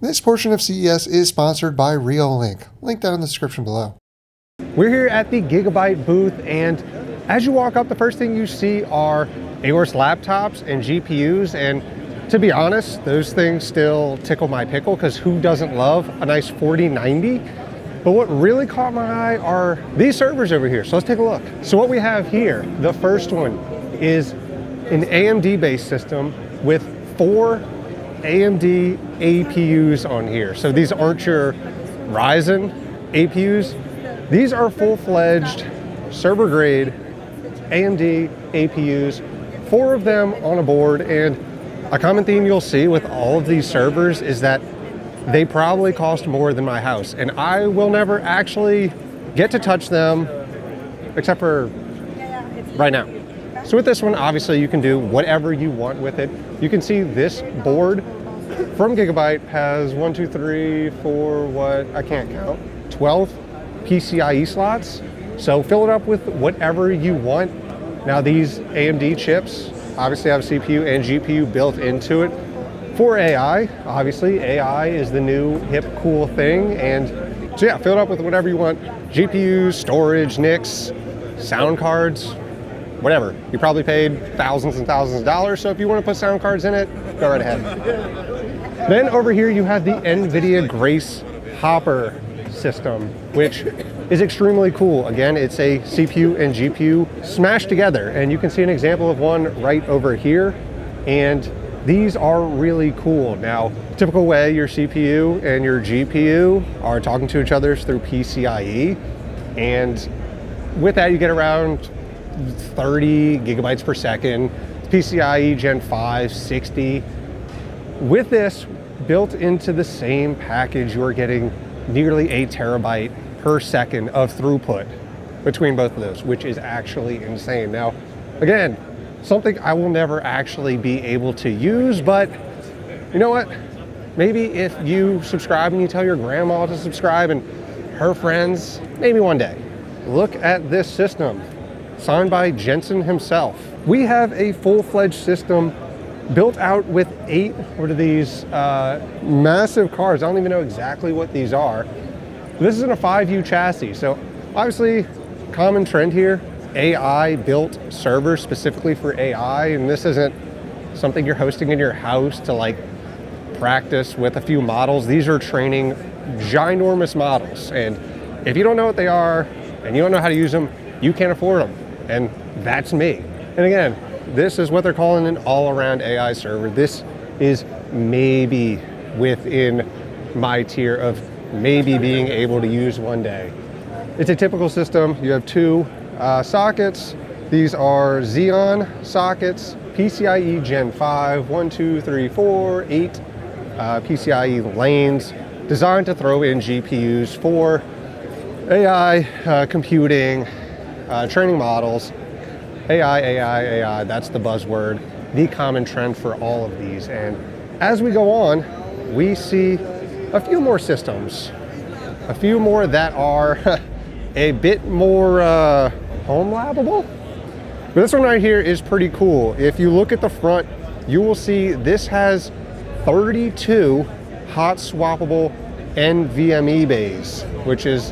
This portion of CES is sponsored by Reolink. Link down in the description below. We're here at the Gigabyte booth, and as you walk up, the first thing you see are Aorus laptops and GPUs, and to be honest, those things still tickle my pickle because who doesn't love a nice 4090? But what really caught my eye are these servers over here, so let's take a look. So what we have here, the first one is an AMD-based system with 4 AMD APUs on here. So these aren't your Ryzen APUs. These are full-fledged server-grade AMD APUs, 4 of them on a board. And a common theme you'll see with all of these servers is that they probably cost more than my house. And I will never actually get to touch them except for right now. So with this one, obviously you can do whatever you want with it. You can see this board from Gigabyte has 1, 2, 3, 4, what, I can't count, 12 PCIe slots. So fill it up with whatever you want. Now these AMD chips obviously have CPU and GPU built into it for AI. Obviously AI is the new hip cool thing. And so yeah, fill it up with whatever you want. GPUs, storage, NICs, sound cards, whatever. You probably paid thousands and thousands of dollars, so if you want to put sound cards in it, go right ahead. Then over here you have the NVIDIA Grace Hopper system, which is extremely cool. Again, it's a CPU and GPU smashed together, and you can see an example of one right over here. And these are really cool. Now, typical way your CPU and your GPU are talking to each other is through PCIe, and with that you get around 30 gigabytes per second. PCIe Gen 5, 60. With this built into the same package, you're getting nearly 8 terabyte per second of throughput between both of those, which is actually insane. Now, again, something I will never actually be able to use, but you know what? Maybe if you subscribe and you tell your grandma to subscribe and her friends, maybe one day. Look at this system. Signed by Jensen himself. We have a full-fledged system built out with 8, what are these, massive cards. I don't even know exactly what these are. This is in a 5U chassis. So obviously, common trend here, AI built servers specifically for AI. And this isn't something you're hosting in your house to like practice with a few models. These are training ginormous models. And if you don't know what they are and you don't know how to use them, you can't afford them. And that's me. And again, this is what they're calling an all-around AI server. This is maybe within my tier of maybe being able to use one day. It's a typical system. You have 2 sockets. These are Xeon sockets, PCIe Gen 5, 1, 2, 3, 4, 8 PCIe lanes designed to throw in GPUs for AI computing, training models. AI, that's the buzzword, the common trend for all of these. And as we go on, we see a few more systems, a few more that are a bit more home labable. But this one right here is pretty cool. If you look at the front, you will see this has 32 hot swappable NVMe bays, which is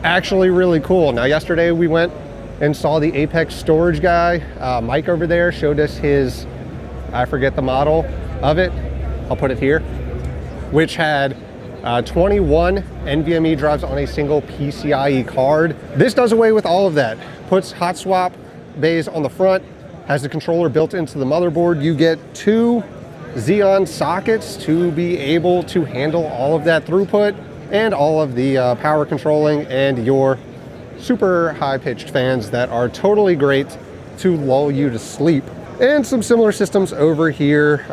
actually really cool. Now, yesterday we went and saw the Apex storage guy. Mike over there showed us his, I forget the model of it, I'll put it here, which had 21 NVMe drives on a single PCIe card. This does away with all of that. Puts hot swap bays on the front, has the controller built into the motherboard. You get 2 Xeon sockets to be able to handle all of that throughput and all of the power controlling and your super high-pitched fans that are totally great to lull you to sleep. And some similar systems over here.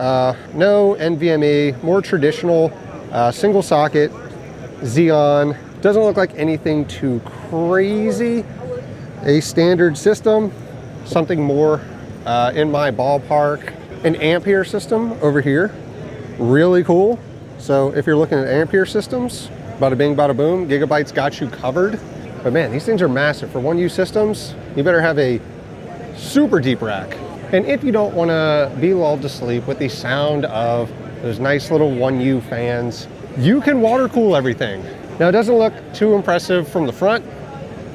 No NVMe, more traditional single socket Xeon. Doesn't look like anything too crazy. A standard system, something more in my ballpark. An Ampere system over here, really cool. So if you're looking at Ampere systems, bada bing, bada boom, Gigabyte's got you covered. But man, these things are massive. For 1U systems, you better have a super deep rack. And if you don't want to be lulled to sleep with the sound of those nice little 1U fans. You can water cool everything. Now, it doesn't look too impressive from the front.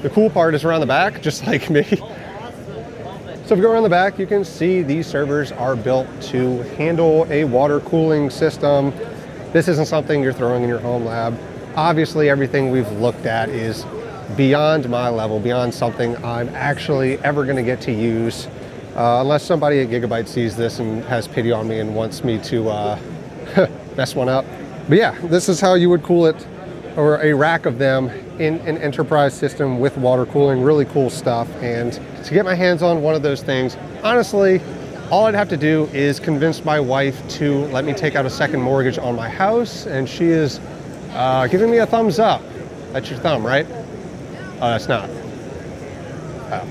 The cool part is around the back, just like me. So if you go around the back, you can see these servers are built to handle a water cooling system. This isn't something you're throwing in your home lab. Obviously, everything we've looked at is beyond my level, beyond something I'm actually ever gonna get to use, unless somebody at Gigabyte sees this and has pity on me and wants me to mess one up. But yeah, this is how you would cool it, or a rack of them in an enterprise system with water cooling. Really cool stuff. And to get my hands on one of those things, honestly, all I'd have to do is convince my wife to let me take out a second mortgage on my house, and she is giving me a thumbs up. That's your thumb, right? Oh, that's not. Oh.